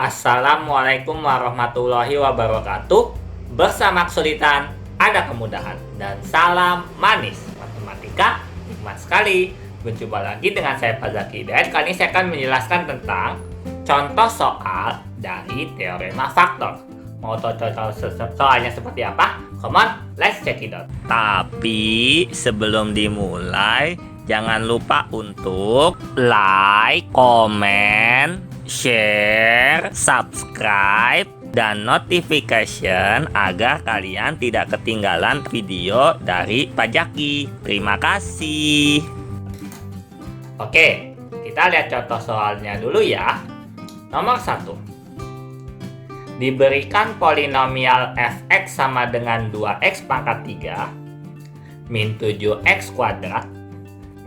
Assalamualaikum warahmatullahi wabarakatuh. Bersama kesulitan ada kemudahan. Dan salam manis. Matematika nikmat sekali. Berjumpa lagi dengan saya Pak Zaki. Dan kali ini saya akan menjelaskan tentang contoh soal dari teorema faktor. Mau tahu contoh soalnya seperti apa? Come on, let's check it out. Tapi sebelum dimulai, jangan lupa untuk like, komen, share, subscribe, dan notification agar kalian tidak ketinggalan video dari Pak Zaki. Terima kasih. Oke, kita lihat contoh soalnya dulu ya. Nomor 1. Diberikan polinomial fx sama dengan 2x pangkat 3 min 7x kuadrat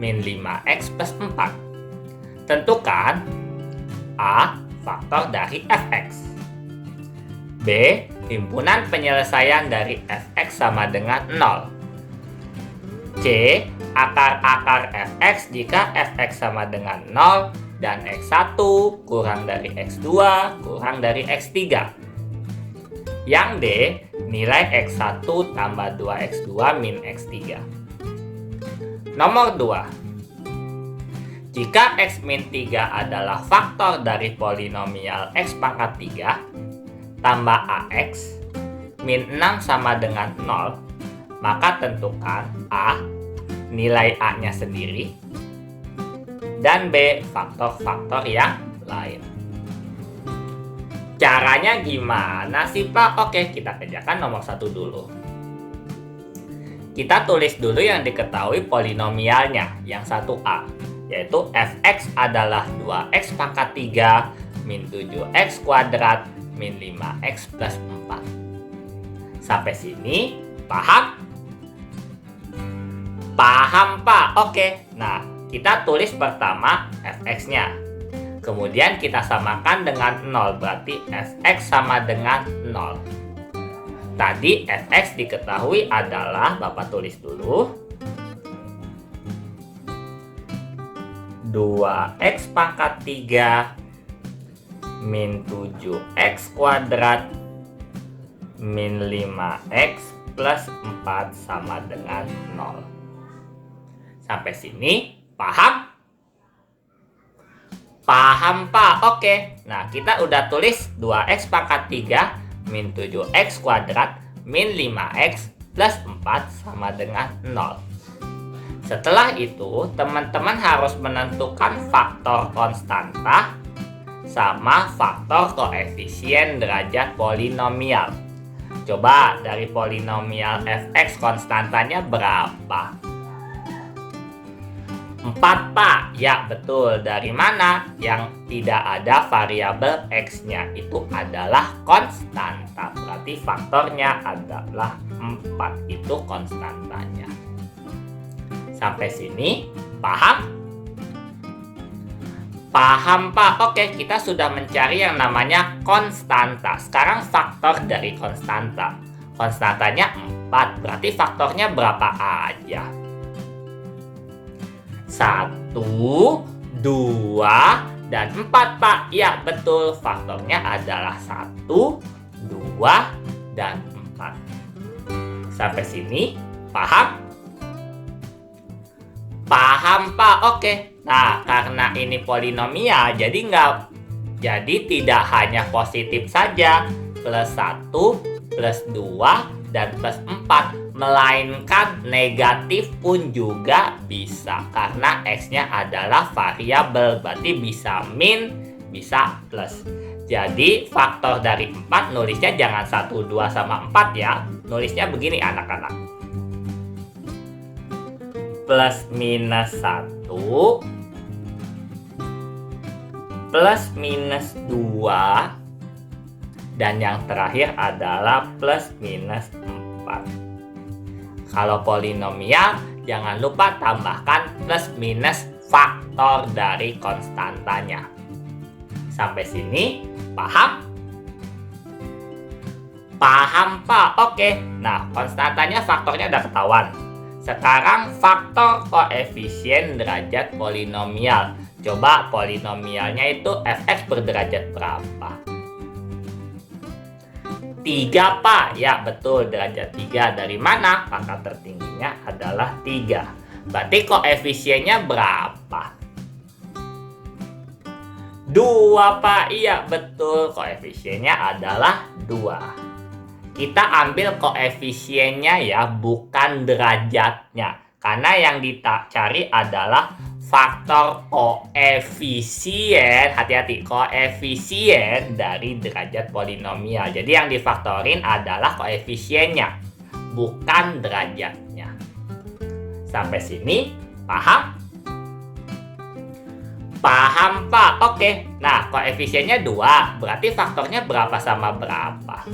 min 5x plus 4. Tentukan A. Faktor dari fx, B. Himpunan penyelesaian dari fx sama dengan 0, C. Akar-akar fx jika fx sama dengan 0 dan x1 kurang dari x2 kurang dari x3. Yang D. Nilai x1 tambah 2x2 min x3. Nomor 2. Jika x min 3 adalah faktor dari polinomial x pangkat 3 tambah ax min 6 sama dengan 0, maka tentukan A. Nilai A-nya sendiri, dan B. Faktor-faktor yang lain. Caranya gimana sih Pak? Oke, kita kerjakan nomor 1 dulu. Kita tulis dulu yang diketahui polinomialnya, yang 1A, yaitu fx adalah 2x pangkat 3 min 7x kuadrat min 5x plus 4. Sampai sini paham? Paham Pak? Oke, nah kita tulis pertama fx-nya. Kemudian kita samakan dengan 0, berarti fx sama dengan 0. Tadi fx diketahui adalah, Bapak tulis dulu, 2x pangkat 3 min 7x kuadrat min 5x plus 4 sama dengan 0. Sampai sini paham? Paham Pak? Oke. Nah, kita udah tulis 2x pangkat 3 min 7x kuadrat min 5x plus 4 sama dengan 0. Setelah itu, teman-teman harus menentukan faktor konstanta sama faktor koefisien derajat polinomial. Coba dari polinomial fx konstantanya berapa? 4 Pak. Ya betul. Dari mana? Yang tidak ada variabel x-nya, itu adalah konstanta. Berarti faktornya adalah 4. Itu konstantanya. Sampai sini paham? Paham Pak? Oke, kita sudah mencari yang namanya konstanta. Sekarang faktor dari konstanta. Konstantanya 4. Berarti faktornya berapa aja? 1, 2, dan 4 Pak. Ya betul, faktornya adalah 1, 2, dan 4. Sampai sini paham? Paham Pak? Oke. Nah, karena ini polinomial, jadi tidak hanya positif saja, plus 1, plus 2, dan plus 4, melainkan negatif pun juga bisa, karena x-nya adalah variabel, berarti bisa min, bisa plus. Jadi faktor dari 4 nulisnya jangan 1, 2, sama 4 ya. Nulisnya begini anak-anak. Plus minus 1, plus minus 2, dan yang terakhir adalah plus minus 4. Kalau polinomial, jangan lupa tambahkan plus minus faktor dari konstantanya. Sampai sini paham? Paham Pak? Oke. Nah, konstantanya faktornya udah ketahuan. Sekarang faktor koefisien derajat polinomial. Coba polinomialnya itu fx berderajat berapa? 3, Pak. Ya, betul. Derajat 3 dari mana? Pangkat tertingginya adalah 3. Berarti koefisiennya berapa? 2, Pak. Iya, betul. Koefisiennya adalah 2. Kita ambil koefisiennya ya, bukan derajatnya. Karena yang dicari adalah faktor koefisien, hati-hati, koefisien dari derajat polinomial. Jadi yang difaktorin adalah koefisiennya, bukan derajatnya. Sampai sini, paham? Paham, Pak? Oke, nah koefisiennya 2, berarti faktornya berapa sama berapa?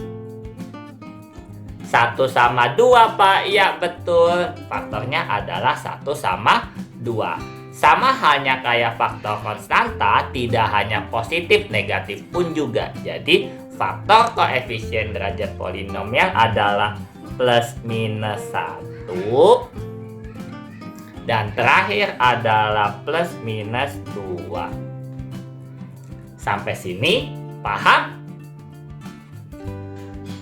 1 sama 2, Pak. Iya, betul. Faktornya adalah 1 sama 2. Sama halnya kayak faktor konstanta, tidak hanya positif, negatif pun juga. Jadi, faktor koefisien derajat polinomial adalah plus minus 1. Dan terakhir adalah plus minus 2. Sampai sini, paham?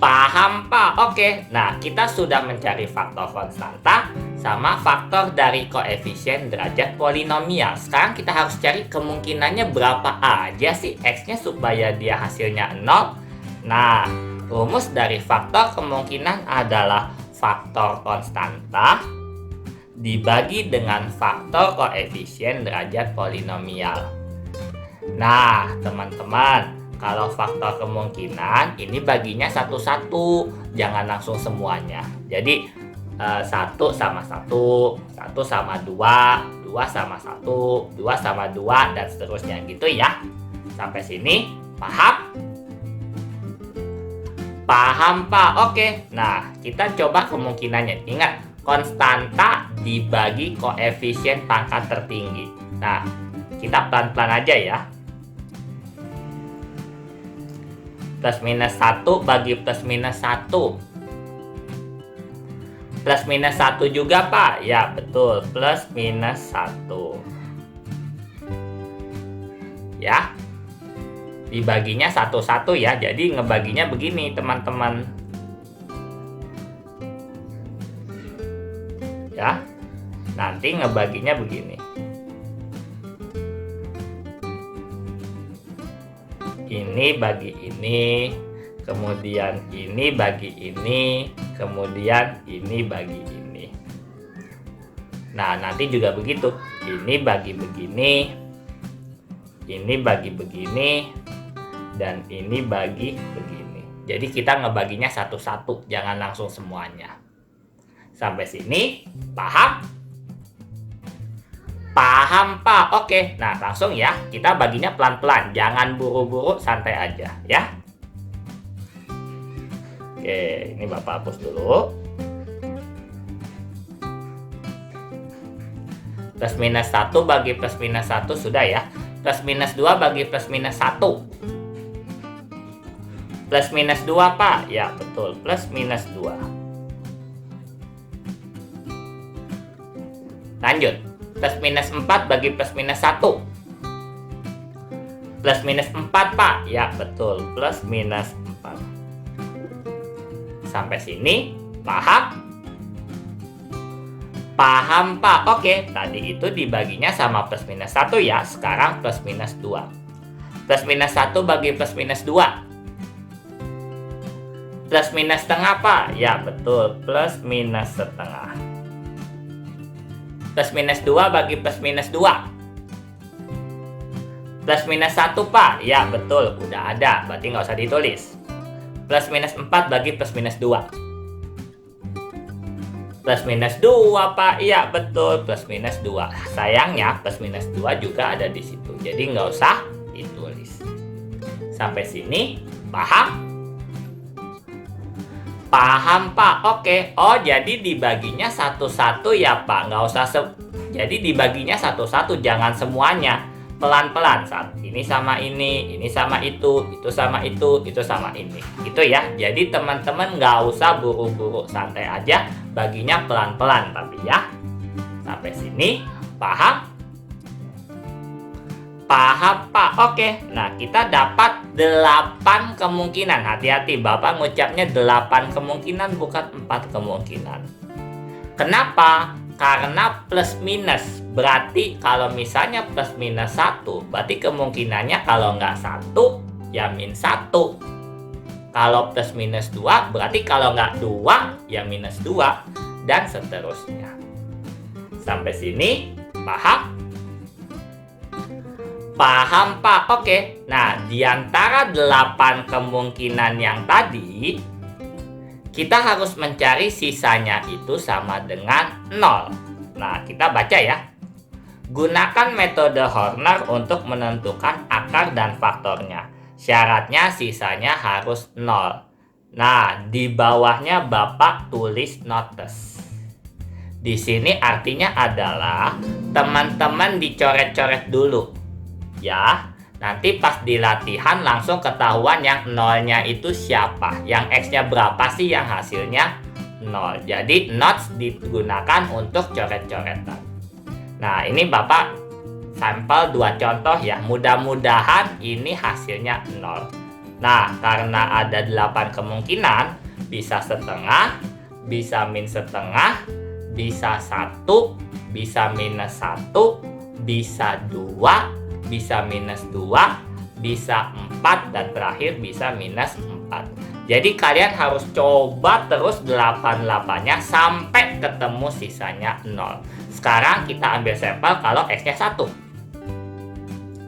Paham, Pak? Oke, nah kita sudah mencari faktor konstanta sama faktor dari koefisien derajat polinomial. Sekarang kita harus cari kemungkinannya berapa aja sih X-nya supaya dia hasilnya 0. Nah, rumus dari faktor kemungkinan adalah faktor konstanta dibagi dengan faktor koefisien derajat polinomial. Nah, teman-teman, kalau faktor kemungkinan ini baginya satu-satu, jangan langsung semuanya. Jadi 1 sama 1, 1 sama 2, 2 sama 1, 2 sama 2, dan seterusnya gitu ya. Sampai sini paham? Paham, Pak? Oke. Nah, kita coba kemungkinannya. Ingat, konstanta dibagi koefisien pangkat tertinggi. Nah, kita pelan-pelan aja ya. Plus minus 1 bagi plus minus 1. Plus minus 1 juga, Pak. Ya, betul. Plus minus 1. Ya. Dibaginya satu-satu ya. Jadi ngebaginya begini, teman-teman. Ya. Nanti ngebaginya begini. Ini bagi ini, kemudian ini bagi ini, kemudian ini bagi ini. Nah, nanti juga begitu. Ini bagi begini, ini bagi begini, dan ini bagi begini. Jadi kita ngebaginya satu-satu, jangan langsung semuanya. Sampai sini, paham? Paham, Pak? Oke, nah langsung ya, kita baginya pelan-pelan, jangan buru-buru, santai aja ya. Oke, ini Bapak hapus dulu. Plus minus 1 bagi plus minus 1 sudah ya. Plus minus 2 bagi plus minus 1. Plus minus 2, Pak? Ya, betul, plus minus 2. Lanjut. Plus minus 4 bagi plus minus 1. Plus minus 4, Pak. Ya, betul. Plus minus 4. Sampai sini, paham? Paham, Pak? Oke, tadi itu dibaginya sama plus minus 1 ya. Sekarang plus minus 2. Plus minus 1 bagi plus minus 2. Plus minus setengah, Pak. Ya, betul. Plus minus setengah. Plus minus 2 bagi plus minus 2. Plus minus 1, Pak. Ya, betul. Udah ada. Berarti nggak usah ditulis. Plus minus 4 bagi plus minus 2. Plus minus 2, Pak. Ya, betul. Plus minus 2. Sayangnya, plus minus 2 juga ada di situ. Jadi nggak usah ditulis. Sampai sini, paham? Paham, Pak? Oke. Oh, jadi dibaginya satu-satu ya, Pak. Nggak usah jadi dibaginya satu-satu, jangan semuanya. Pelan-pelan. Ini sama ini sama itu sama itu sama ini. Gitu ya. Jadi teman-teman nggak usah buru-buru, santai aja. Baginya pelan-pelan tapi ya. Sampai sini, paham? Paham, Pak? Oke. Nah, kita dapat 8 kemungkinan. Hati-hati, Bapak ngucapnya 8 kemungkinan, bukan 4 kemungkinan. Kenapa? Karena plus minus. Berarti kalau misalnya plus minus 1, berarti kemungkinannya kalau nggak 1, ya min 1. Kalau plus minus 2, berarti kalau nggak 2, ya minus 2. Dan seterusnya. Sampai sini, paham? Paham, Pak? Oke. Nah, di antara 8 kemungkinan yang tadi, kita harus mencari sisanya itu sama dengan 0. Nah, kita baca ya. Gunakan metode Horner untuk menentukan akar dan faktornya. Syaratnya sisanya harus 0. Nah, di bawahnya Bapak tulis notes. Di sini artinya adalah teman-teman dicoret-coret dulu. Ya, nanti pas di latihan langsung ketahuan yang nolnya itu siapa. Yang X-nya berapa sih yang hasilnya 0. Jadi notes digunakan untuk coret-coretan. Nah, ini Bapak sampel 2 contoh ya. Mudah-mudahan ini hasilnya 0. Nah, karena ada 8 kemungkinan, bisa setengah, bisa min setengah, bisa 1, bisa minus 1, bisa 2, bisa minus 2, bisa 4, dan terakhir bisa minus 4. Jadi kalian harus coba terus 8-8-nya sampai ketemu sisanya 0. Sekarang kita ambil sampel kalau X-nya 1.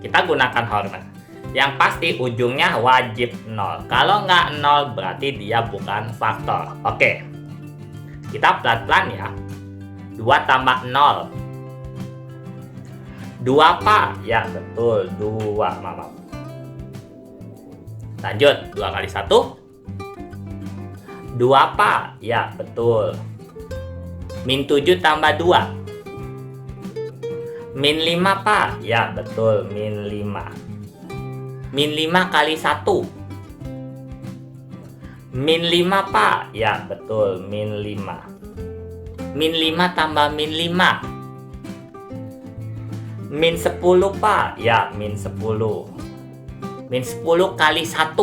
Kita gunakan Horner. Yang pasti ujungnya wajib 0. Kalau nggak 0 berarti dia bukan faktor. Oke. Kita pelan-pelan ya. 2 tambah 0. 2, Pak. Ya, betul. 2, Mama. Lanjut. 2 kali 1. 2, Pak. Ya, betul. Min 7 tambah 2. Min 5, Pak. Ya, betul. Min 5. Min 5 kali 1. Min 5, Pak. Ya, betul. Min 5. Min 5 tambah min 5. Min 10, Pak. Ya, min 10. Min 10 kali 1.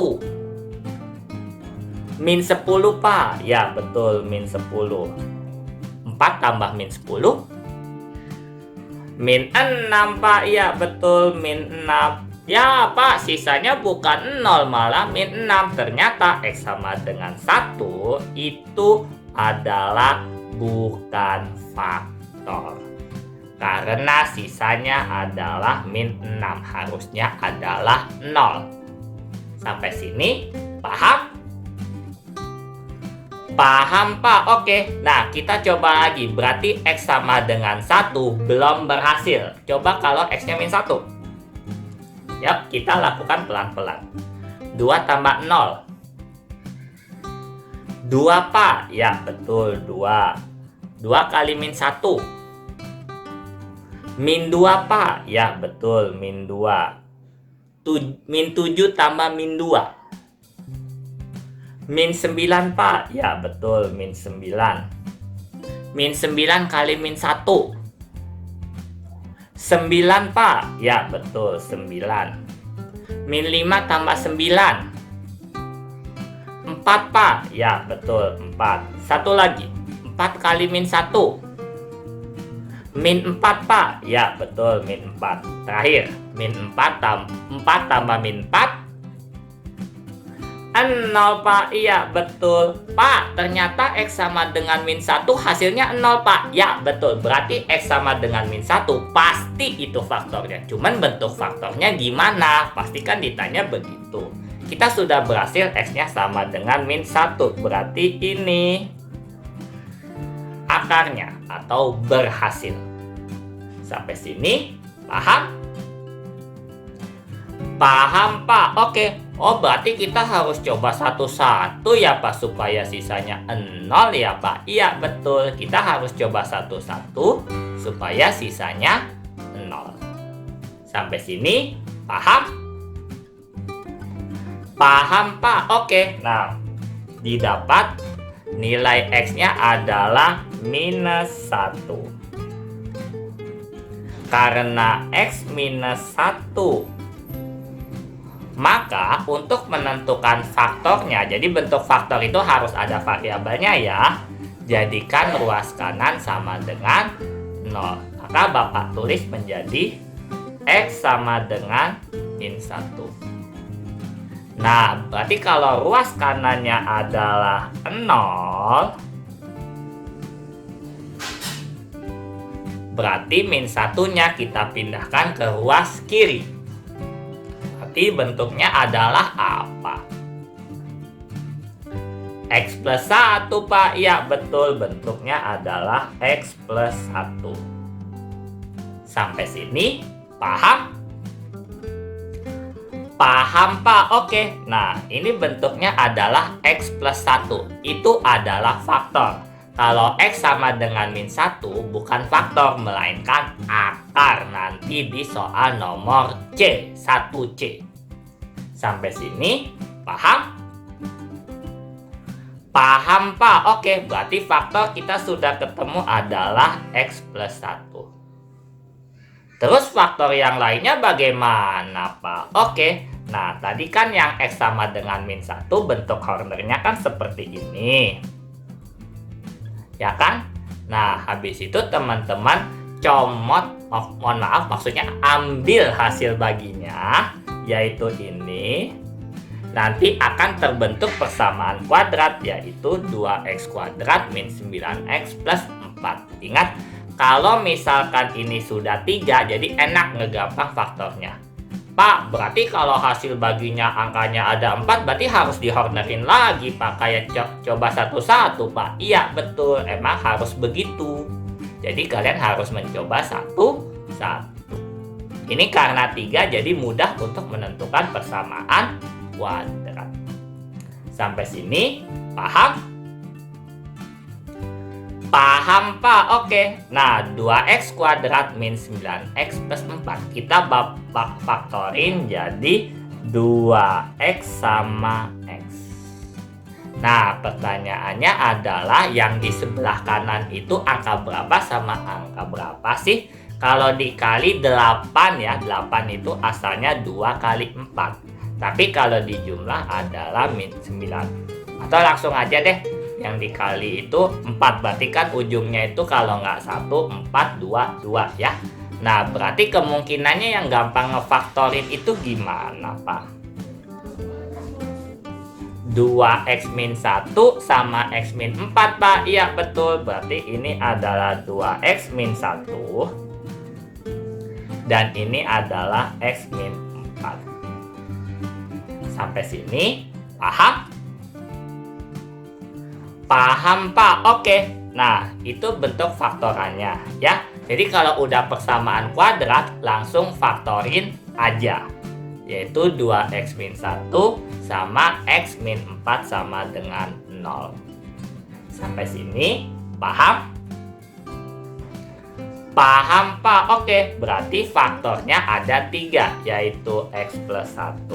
Min 10, Pak. Ya, betul. Min 10. 4 tambah min 10. Min 6, Pak. Ya, betul. Min 6. Ya, Pak. Sisanya bukan 0, malah min 6. Ternyata X sama dengan 1 itu adalah bukan faktor. Karena sisanya adalah min 6. Harusnya adalah 0. Sampai sini paham? Paham, Pak? Oke. Nah, kita coba lagi. Berarti X sama dengan 1 belum berhasil. Coba kalau X-nya min 1. Yap, kita lakukan pelan-pelan. 2 tambah 0. 2, Pak. Ya, betul. 2. 2 kali min 1. Min 2, Pak. Ya, betul. Min 2. Min 7 tambah min 2. Min 9, Pak. Ya, betul. Min 9. Min 9 kali min 1. 9, Pak. Ya, betul. 9. Min 5 tambah 9. 4, Pak. Ya, betul. 4. Satu lagi. 4 kali min 1. Min 4, Pak. Ya, betul. Min 4. Terakhir. Min 4 tambah min 4. 0, Pak. Iya, betul. Pak, ternyata X sama dengan min 1 hasilnya 0, Pak. Ya, betul. Berarti X sama dengan min 1 pasti itu faktornya. Cuman bentuk faktornya gimana? Pastikan ditanya begitu. Kita sudah berhasil X-nya sama dengan min 1. Berarti ini akarnya atau berhasil. Sampai sini paham? Paham, Pak? Oke. Oh, berarti kita harus coba satu-satu ya, Pak, supaya sisanya 0 ya, Pak. Iya, betul. Kita harus coba satu-satu supaya sisanya 0. Sampai sini paham? Paham, Pak? Oke. Nah, didapat nilai X-nya adalah minus 1. karena X minus 1, maka untuk menentukan faktornya, jadi bentuk faktor itu harus ada variabelnya ya. Jadikan ruas kanan sama dengan 0. Maka Bapak tulis menjadi X sama dengan min 1. Nah, berarti kalau ruas kanannya adalah 0, berarti min 1-nya kita pindahkan ke ruas kiri. Berarti bentuknya adalah apa? X plus 1, Pak. Ya, betul. Bentuknya adalah X plus 1. Sampai sini, paham? Paham, Pak? Oke. Nah, ini bentuknya adalah X plus 1. Itu adalah faktor. Kalau X sama dengan min 1 bukan faktor, melainkan akar nanti di soal nomor C, 1C. Sampai sini, paham? Paham, Pak? Oke, berarti faktor kita sudah ketemu adalah X plus 1. Terus faktor yang lainnya bagaimana, Pak? Oke, nah tadi kan yang X sama dengan min 1 bentuk cornernya kan seperti ini. Ya kan? Nah, habis itu teman-teman comot, mohon maaf, maksudnya ambil hasil baginya, yaitu ini. Nanti akan terbentuk persamaan kuadrat, yaitu 2x kuadrat min 9x plus 4. Ingat, kalau misalkan ini sudah 3, jadi enak ngegampang faktornya. Pak, berarti kalau hasil baginya angkanya ada 4, berarti harus dihornerin lagi, Pak. Kayak coba satu-satu, Pak. Iya, betul. Emang harus begitu. Jadi kalian harus mencoba satu-satu. Ini karena 3, jadi mudah untuk menentukan persamaan kuadrat. Sampai sini, paham? Paham, Pak? Oke. Nah, 2x kuadrat min 9x plus 4. Kita faktorin jadi 2x sama x. Nah, pertanyaannya adalah yang di sebelah kanan itu angka berapa sama angka berapa sih? Kalau dikali 8 ya, 8 itu asalnya 2 kali 4. Tapi kalau dijumlah adalah min 9. Atau langsung aja deh. Yang dikali itu 4, berarti kan ujungnya itu kalau nggak 1, 4, 2, 2 ya. Nah, berarti kemungkinannya yang gampang ngefaktorin itu gimana, Pak? 2x min 1 sama x min 4, Pak. Iya, betul. Berarti ini adalah 2x min 1. Dan ini adalah x min 4. Sampai sini, paham? Paham, Pak? Oke. Nah, itu bentuk faktorannya ya. Jadi kalau udah persamaan kuadrat, langsung faktorin aja. Yaitu 2x min 1 sama x min 4 sama dengan 0. Sampai sini, paham? Paham, Pak? Oke. Berarti faktornya ada 3, yaitu x plus 1,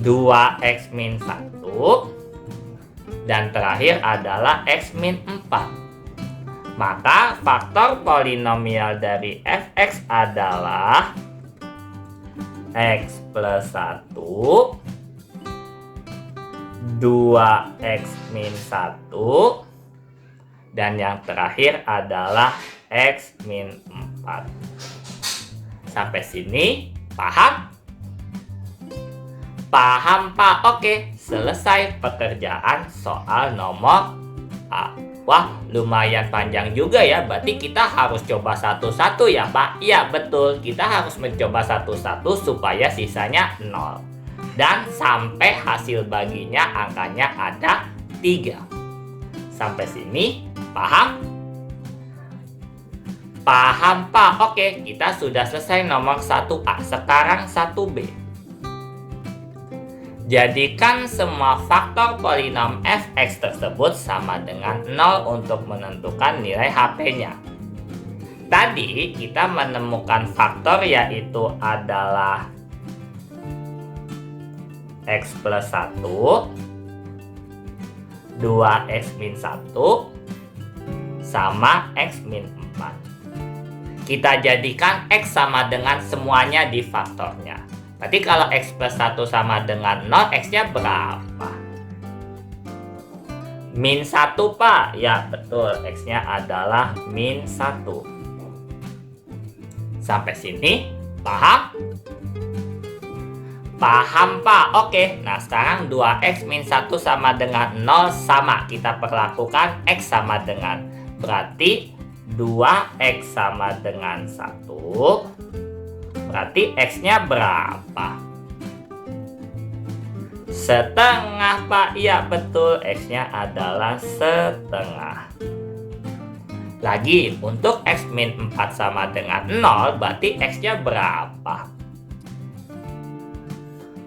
2x min 1, dan terakhir adalah x min 4. Maka faktor polinomial dari fx adalah x plus 1, 2x min 1, dan yang terakhir adalah x min 4. Sampai sini, paham? Paham, Pak? Oke, selesai pekerjaan soal nomor A. Wah, lumayan panjang juga ya. Berarti kita harus coba satu-satu ya, Pak? Iya, betul. Kita harus mencoba satu-satu supaya sisanya 0. Dan sampai hasil baginya angkanya ada 3. Sampai sini, paham? Paham, Pak? Oke, kita sudah selesai nomor 1A. Sekarang 1B. Jadikan semua faktor polinom fx tersebut sama dengan 0 untuk menentukan nilai HP-nya. Tadi kita menemukan faktor yaitu adalah x plus 1, 2x min 1, sama x min 4. kita jadikan X sama dengan semuanya di faktornya. Berarti kalau X plus 1 sama dengan 0, X-nya berapa? Min 1, Pak. Ya, betul. X-nya adalah min 1. Sampai sini, paham? Paham, Pak? Oke. Nah, sekarang 2X min 1 sama dengan 0 sama. Kita perlakukan X sama dengan. Berarti 2X sama dengan 1. Berarti X-nya berapa? Setengah, Pak. Iya, betul. X-nya adalah setengah. Lagi, untuk X min 4 sama dengan 0, berarti X-nya berapa?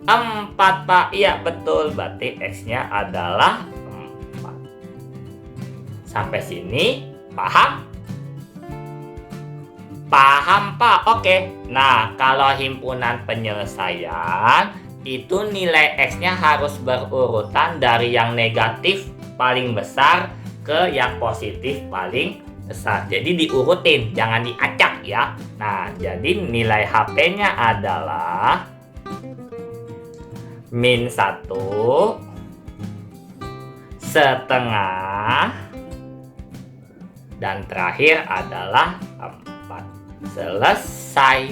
4, Pak. Iya, betul. Berarti X-nya adalah 4. Sampai sini, paham? Paham, Pak? Oke. Nah, kalau himpunan penyelesaian, itu nilai X-nya harus berurutan dari yang negatif paling besar ke yang positif paling besar. Jadi diurutin, jangan diacak ya. Nah, jadi nilai HP-nya adalah min 1 setengah dan terakhir adalah 4. Selesai.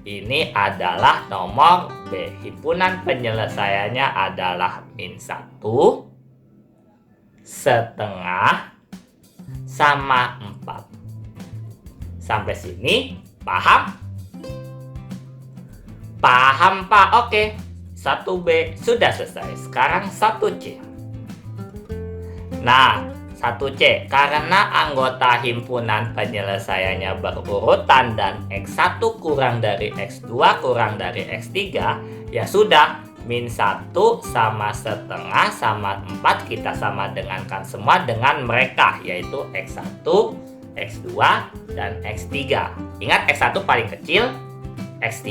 Ini adalah nomor B. Himpunan penyelesaiannya adalah min 1 setengah sama 4. Sampai sini paham? Paham, Pak? Oke. 1B sudah selesai. Sekarang 1C. Nah, 1C, karena anggota himpunan penyelesaiannya berurutan dan X1 kurang dari X2 kurang dari X3, ya sudah, min 1 sama setengah sama 4 kita sama dengankan semua dengan mereka, yaitu X1, X2, dan X3. Ingat, X1 paling kecil, X3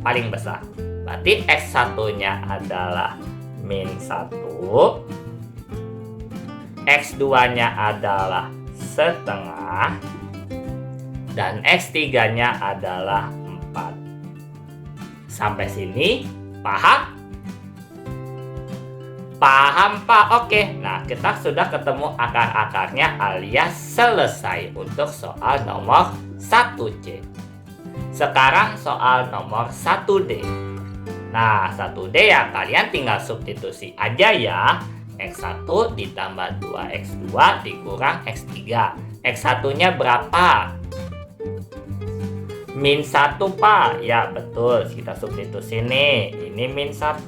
paling besar. Berarti X1-nya adalah min 1, X2-nya adalah setengah, dan X3-nya adalah 4. Sampai sini, paham? Paham, Pak? Oke. Nah, kita sudah ketemu akar-akarnya alias selesai untuk soal nomor 1C. Sekarang soal nomor 1D. Nah, 1D ya kalian tinggal substitusi aja ya. X1 ditambah 2X2 dikurang X3. X1-nya berapa? Min 1, Pak. Ya, betul. Kita substitusi nih. Ini min 1.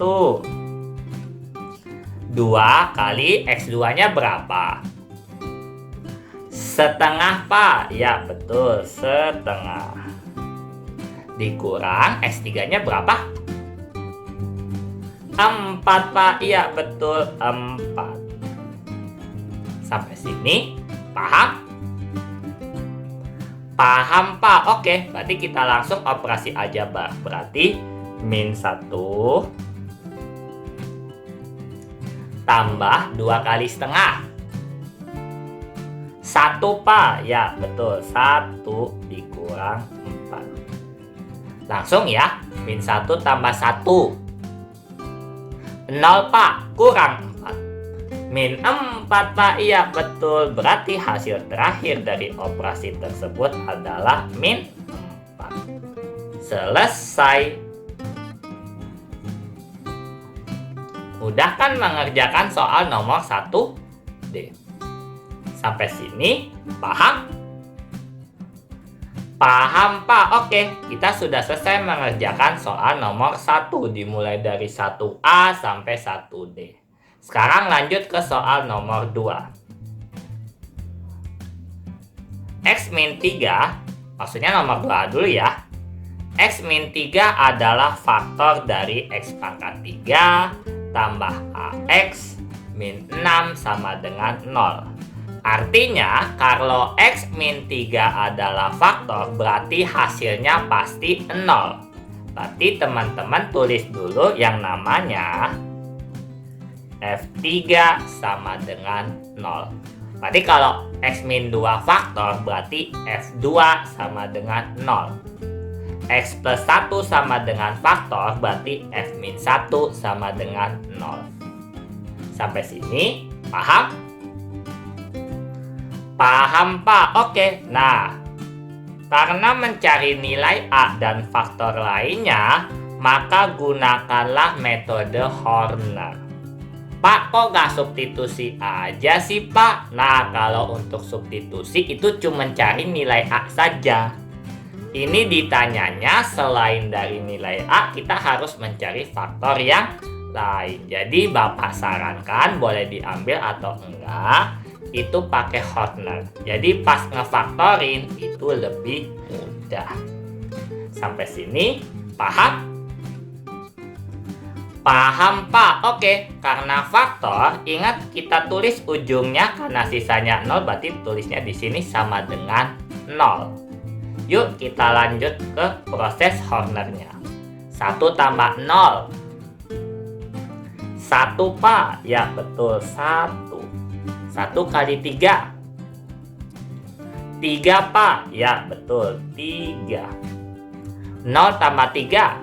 2 kali X2-nya berapa? Setengah, Pak. Ya, betul. Setengah. Dikurang X3-nya berapa? 4, Pak. Iya, betul. 4. Sampai sini, paham? Paham, Pak. Oke, berarti kita langsung operasi aljabar. Berarti min 1 tambah 2 kali setengah. 1, Pak. Ya, betul. 1 dikurang 4. Langsung ya, min 1 tambah 1. 0, Pak, kurang 4. Min 4, Pak. Iya, betul. Berarti hasil terakhir dari operasi tersebut adalah min 4. Selesai. Mudah kan mengerjakan soal nomor 1D? Sampai sini, paham? Paham, Pak? Oke, kita sudah selesai mengerjakan soal nomor 1 dimulai dari 1A sampai 1D. Sekarang lanjut ke soal nomor 2. X min 3, maksudnya nomor 2 dulu ya. X min 3 adalah faktor dari X pangkat 3 tambah AX min 6 sama dengan 0. Artinya, kalau X min 3 adalah faktor, berarti hasilnya pasti 0. Berarti teman-teman tulis dulu yang namanya F3 sama dengan 0. Berarti kalau X min 2 faktor berarti F2 sama dengan 0. X plus 1 sama dengan faktor berarti F min 1 sama dengan 0. Sampai sini paham? Paham Pak? Oke. Nah, karena mencari nilai A dan faktor lainnya, maka gunakanlah metode Horner. Pak, kok nggak substitusi aja sih Pak? Nah, kalau untuk substitusi itu cuma cari nilai A saja. Ini ditanyanya selain dari nilai A, kita harus mencari faktor yang lain. Jadi Bapak sarankan boleh diambil atau enggak, itu pakai Horner. Jadi pas ngefaktorin itu lebih mudah. Sampai sini paham? Paham Pak? Oke, karena faktor, ingat kita tulis ujungnya karena sisanya 0, berarti tulisnya di sini sama dengan 0. Yuk kita lanjut ke proses Hornernya. 1 tambah 0. 1 Pak? Ya betul, 1. 1 kali 3. 3 Pak? Ya betul, 3. 0 tambah 3.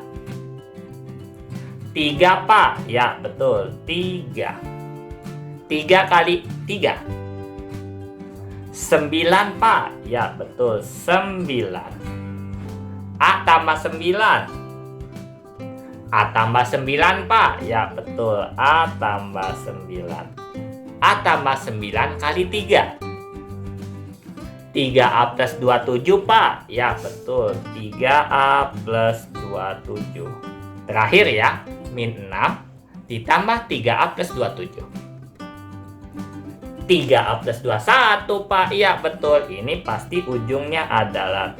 3 Pak? Ya betul, 3. 3 kali 3. 9 Pak? Ya betul, 9. A tambah 9. A tambah 9 Pak? Ya betul, A tambah 9. A tambah 9 kali 3. 3A plus 27 Pak? Ya betul, 3A plus 27. Terakhir ya, min 6 ditambah 3A plus 27. 3A plus 21 Pak? Iya betul, ini pasti ujungnya adalah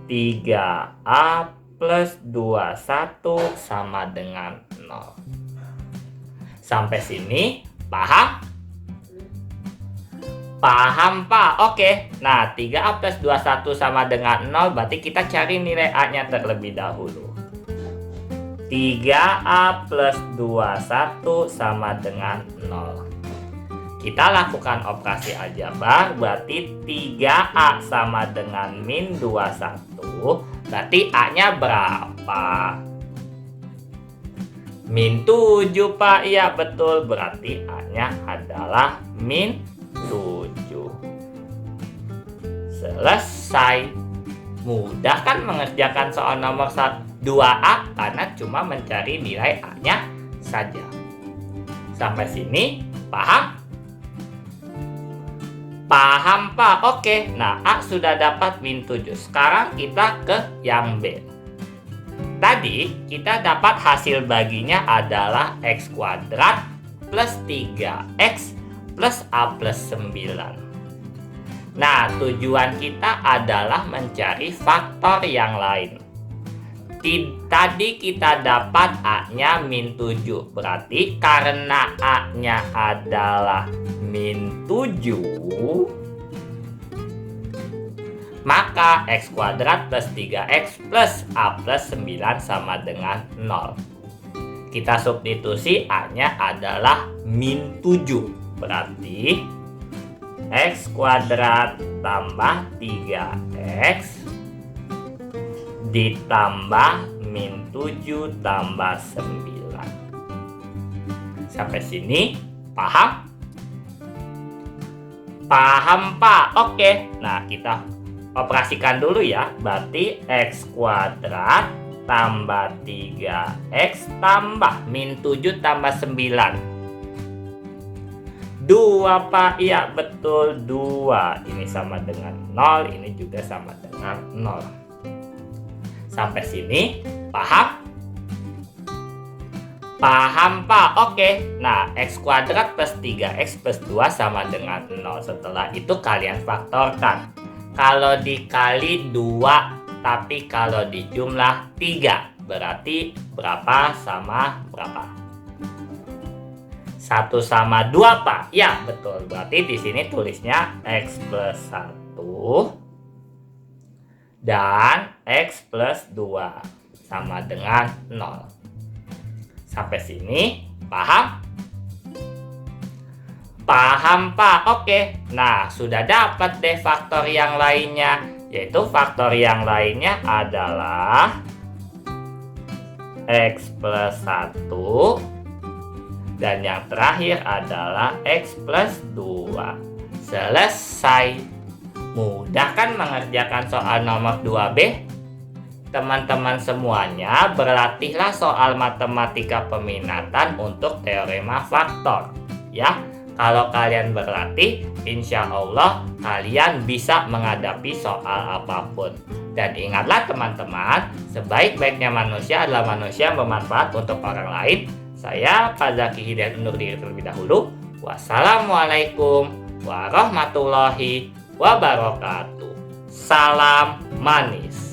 3A plus 21 sama dengan 0. Sampai sini paham? Paham Pak? Oke. Nah, 3A plus 21 sama dengan 0 berarti kita cari nilai A-nya terlebih dahulu. 3A plus 21 sama dengan 0. Kita lakukan operasi aljabar, berarti 3A sama dengan min 21. Berarti A-nya berapa? Min 7 Pak? Iya betul, berarti A-nya adalah min 7. Selesai. Mudah kan mengerjakan soal nomor 2A karena cuma mencari nilai A-nya saja. Sampai sini paham? Paham Pak? Oke. Nah, A sudah dapat min 7. Sekarang kita ke yang B. Tadi kita dapat hasil baginya adalah X kuadrat plus 3X plus A plus 9. Nah, tujuan kita adalah mencari faktor yang lain. Tadi kita dapat A-nya min 7. Berarti karena A-nya adalah min 7, maka X kuadrat plus 3X plus A plus 9 sama dengan 0. Kita substitusi A-nya adalah min 7. Berarti X kuadrat tambah 3X ditambah min 7 tambah 9. Sampai sini paham? Paham Pak? Oke. Nah, kita operasikan dulu ya. Berarti X kuadrat tambah 3X tambah min 7 tambah 9. 2 Pak? Iya betul, 2. Ini sama dengan 0, ini juga sama dengan 0. Sampai sini paham? Paham Pak? Oke. Nah, X kuadrat plus 3X plus 2 sama dengan 0. Setelah itu kalian faktorkan. Kalau dikali 2, tapi kalau dijumlah 3. Berarti berapa sama berapa? 1 sama 2 Pak? Ya betul. Berarti di sini tulisnya X plus 1 dan X plus 2 sama dengan 0. Sampai sini paham? Paham, Pak. Oke. Nah, sudah dapat deh faktor yang lainnya. Yaitu faktor yang lainnya adalah X plus 1. Dan yang terakhir adalah X plus 2. Selesai. Mudah kan mengerjakan soal nomor 2B? Teman-teman semuanya berlatihlah soal matematika peminatan untuk teorema faktor. Ya, kalau kalian berlatih, insya Allah kalian bisa menghadapi soal apapun. Dan ingatlah teman-teman, sebaik-baiknya manusia adalah manusia yang bermanfaat untuk orang lain. Saya Pak Zaki Hidayat undur diri terlebih dahulu. Wassalamualaikum warahmatullahi wabarakatuh. Salam manis.